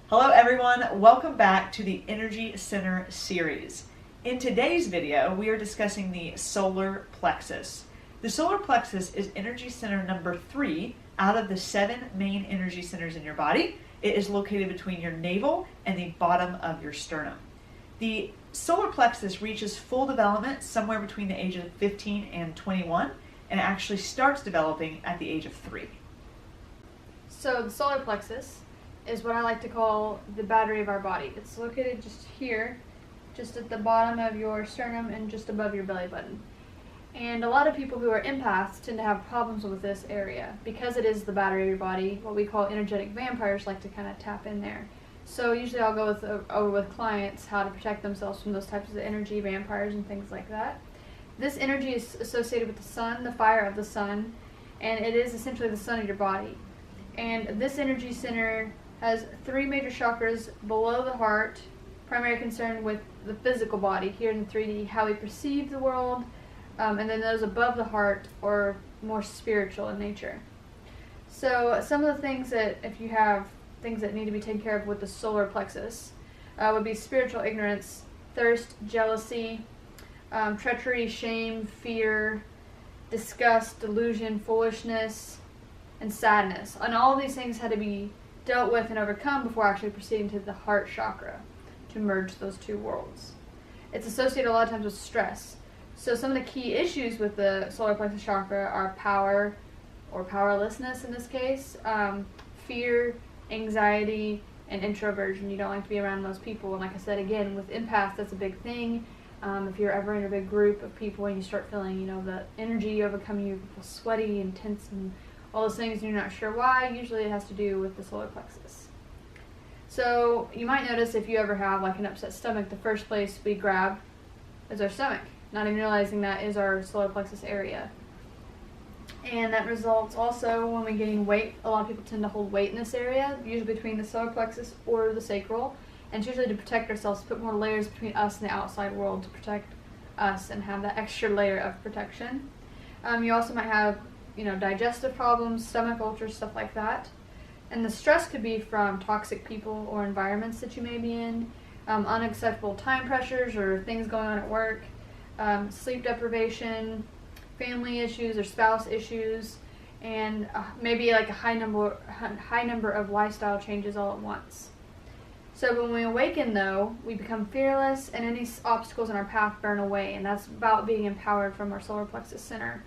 Hello everyone, welcome back to the Energy Center series. In today's video, we are discussing the Solar Plexus. The Solar Plexus is energy center number 3 out of the 7 main energy centers in your body. It is located between your navel and the bottom of your sternum. The Solar Plexus reaches full development somewhere between the age of 15 and 21, and it actually starts developing at the age of 3. So the solar plexus is what I like to call the battery of our body. It's located just here, just at the bottom of your sternum and just above your belly button. And a lot of people who are empaths tend to have problems with this area because it is the battery of your body. What we call energetic vampires like to kind of tap in there. So usually I'll go over with clients how to protect themselves from those types of energy vampires and things like that. This energy is associated with the sun, the fire of the sun, and it is essentially the sun of your body. And this energy center has 3 major chakras below the heart, primary concern with the physical body here in 3D, how we perceive the world, and then those above the heart are more spiritual in nature. So some of the things that, if you have things that need to be taken care of with the solar plexus, would be spiritual ignorance, thirst, jealousy, treachery, shame, fear, disgust, delusion, foolishness, and sadness. And all of these things had to be dealt with and overcome before actually proceeding to the heart chakra to merge those 2 worlds. It's associated a lot of times with stress. So some of the key issues with the solar plexus chakra are power or powerlessness in this case, fear, anxiety, and introversion. You don't like to be around those people. And like I said, again, with empaths, that's a big thing. If you're ever in a big group of people and you start feeling, the energy overcoming you, feel sweaty and tense and all those things, and you're not sure why, usually it has to do with the solar plexus. So you might notice if you ever have like an upset stomach, the first place we grab is our stomach, not even realizing that is our solar plexus area. And that results also when we gain weight. A lot of people tend to hold weight in this area, usually between the solar plexus or the sacral, and it's usually to protect ourselves, to put more layers between us and the outside world to protect us and have that extra layer of protection. You also might have digestive problems, stomach ulcers, stuff like that. And the stress could be from toxic people or environments that you may be in, unacceptable time pressures or things going on at work, sleep deprivation, family issues or spouse issues, and maybe like a high number of lifestyle changes all at once. So when we awaken, though, we become fearless and any obstacles in our path burn away, and that's about being empowered from our solar plexus center.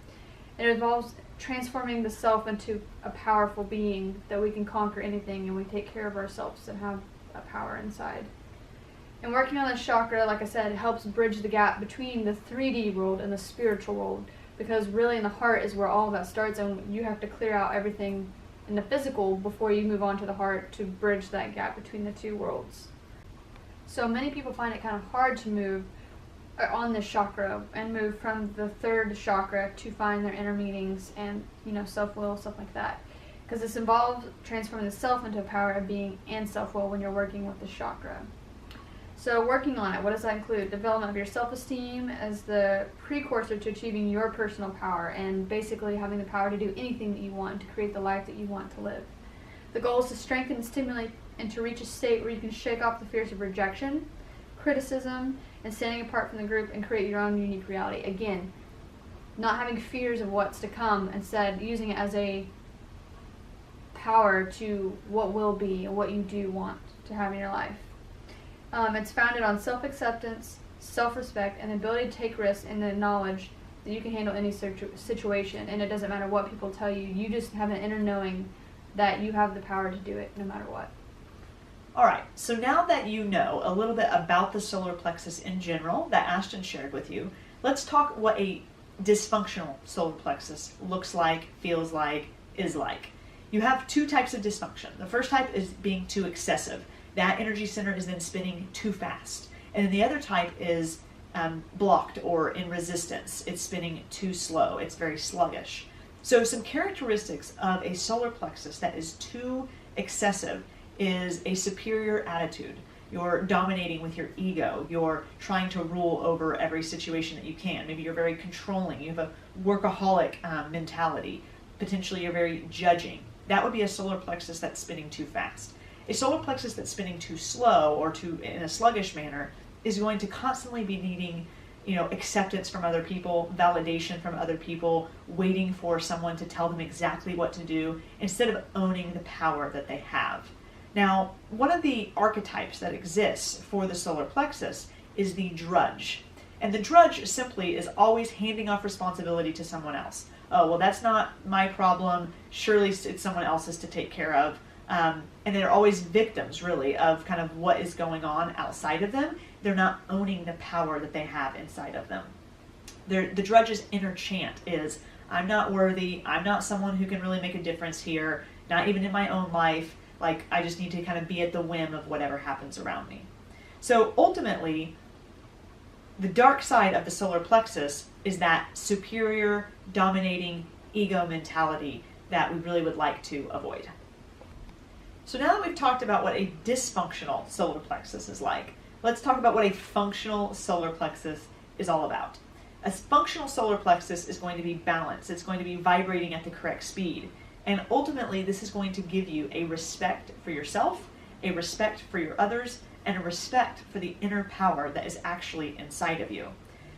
It involves transforming the self into a powerful being that we can conquer anything, and we take care of ourselves and have a power inside. And working on this chakra, like I said, it helps bridge the gap between the 3D world and the spiritual world, because really in the heart is where all of that starts, and you have to clear out everything in the physical before you move on to the heart to bridge that gap between the 2 worlds. So many people find it kind of hard to move on this chakra and move from the 3rd chakra to find their inner meanings and self-will, stuff like that, because this involves transforming the self into a power of being and self-will when you're working with this chakra. So working on it, what does that include? Development of your self-esteem as the precursor to achieving your personal power, and basically having the power to do anything that you want, to create the life that you want to live. The goal is to strengthen and stimulate and to reach a state where you can shake off the fears of rejection, criticism, and standing apart from the group and create your own unique reality. Again, not having fears of what's to come, instead using it as a power to what will be and what you do want to have in your life. It's founded on self-acceptance, self-respect, and the ability to take risks, and the knowledge that you can handle any situation, and it doesn't matter what people tell you. You just have an inner knowing that you have the power to do it no matter what. Alright, so now that you know a little bit about the solar plexus in general that Ashton shared with you, let's talk what a dysfunctional solar plexus looks like, feels like, is like. You have 2 types of dysfunction. The first type is being too excessive. That energy center is then spinning too fast. And then the other type is blocked or in resistance. It's spinning too slow. It's very sluggish. So some characteristics of a solar plexus that is too excessive is a superior attitude. You're dominating with your ego. You're trying to rule over every situation that you can. Maybe you're very controlling. You have a workaholic mentality. Potentially you're very judging. That would be a solar plexus that's spinning too fast. A solar plexus that's spinning too slow or in a sluggish manner is going to constantly be needing, acceptance from other people, validation from other people, waiting for someone to tell them exactly what to do instead of owning the power that they have. Now, one of the archetypes that exists for the solar plexus is the drudge. And the drudge simply is always handing off responsibility to someone else. Oh, well, that's not my problem. Surely it's someone else's to take care of. And they're always victims, really, of kind of what is going on outside of them. They're not owning the power that they have inside of them. The drudge's inner chant is, I'm not worthy. I'm not someone who can really make a difference here, not even in my own life. Like, I just need to kind of be at the whim of whatever happens around me. So ultimately, the dark side of the solar plexus is that superior, dominating ego mentality that we really would like to avoid. So now that we've talked about what a dysfunctional solar plexus is like, let's talk about what a functional solar plexus is all about. A functional solar plexus is going to be balanced. It's going to be vibrating at the correct speed. And ultimately, this is going to give you a respect for yourself, a respect for your others, and a respect for the inner power that is actually inside of you.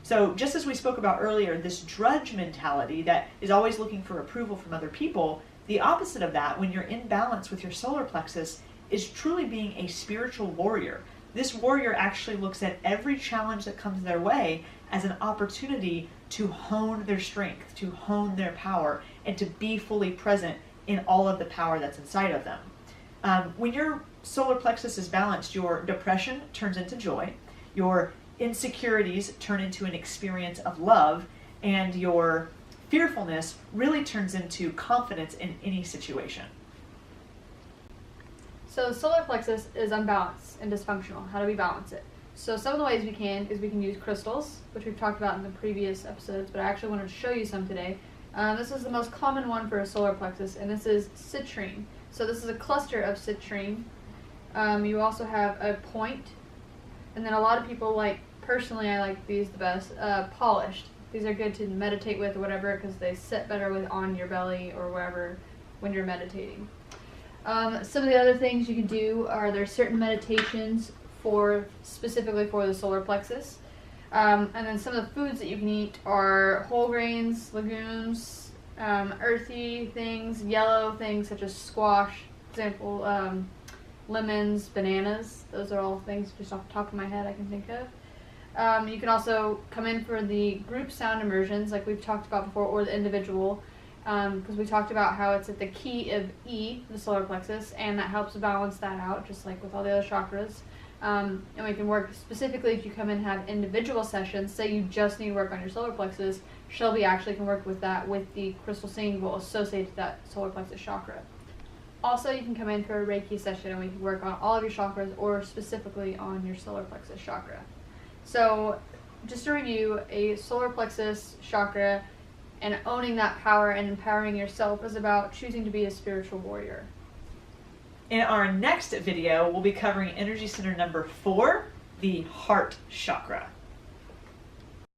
So just as we spoke about earlier, this drudge mentality that is always looking for approval from other people, the opposite of that, when you're in balance with your solar plexus, is truly being a spiritual warrior. This warrior actually looks at every challenge that comes their way as an opportunity to hone their strength, to hone their power, and to be fully present in all of the power that's inside of them. When your solar plexus is balanced, your depression turns into joy, your insecurities turn into an experience of love, and your fearfulness really turns into confidence in any situation. So the solar plexus is unbalanced and dysfunctional. How do we balance it? So some of the ways we can is we can use crystals, which we've talked about in the previous episodes, but I actually wanted to show you some today. This is the most common one for a solar plexus, and this is citrine. So this is a cluster of citrine. You also have a point, and then a lot of people personally I like these the best, polished. These are good to meditate with or whatever because they sit better on your belly or wherever when you're meditating. Some of the other things you can do are there's certain meditations specifically for the solar plexus. And then some of the foods that you can eat are whole grains, legumes, earthy things, yellow things such as squash, for example, lemons, bananas. Those are all things just off the top of my head I can think of. You can also come in for the group sound immersions like we've talked about before, or the individual, because we talked about how it's at the key of E, the solar plexus, and that helps balance that out just like with all the other chakras. And we can work specifically if you come in and have individual sessions, say you just need to work on your solar plexus, Shelby actually can work with that with the crystal singing bowl associated to that solar plexus chakra. Also, you can come in for a Reiki session and we can work on all of your chakras or specifically on your solar plexus chakra. So just to review, a solar plexus chakra and owning that power and empowering yourself is about choosing to be a spiritual warrior. In our next video, we'll be covering energy center number 4, the heart chakra.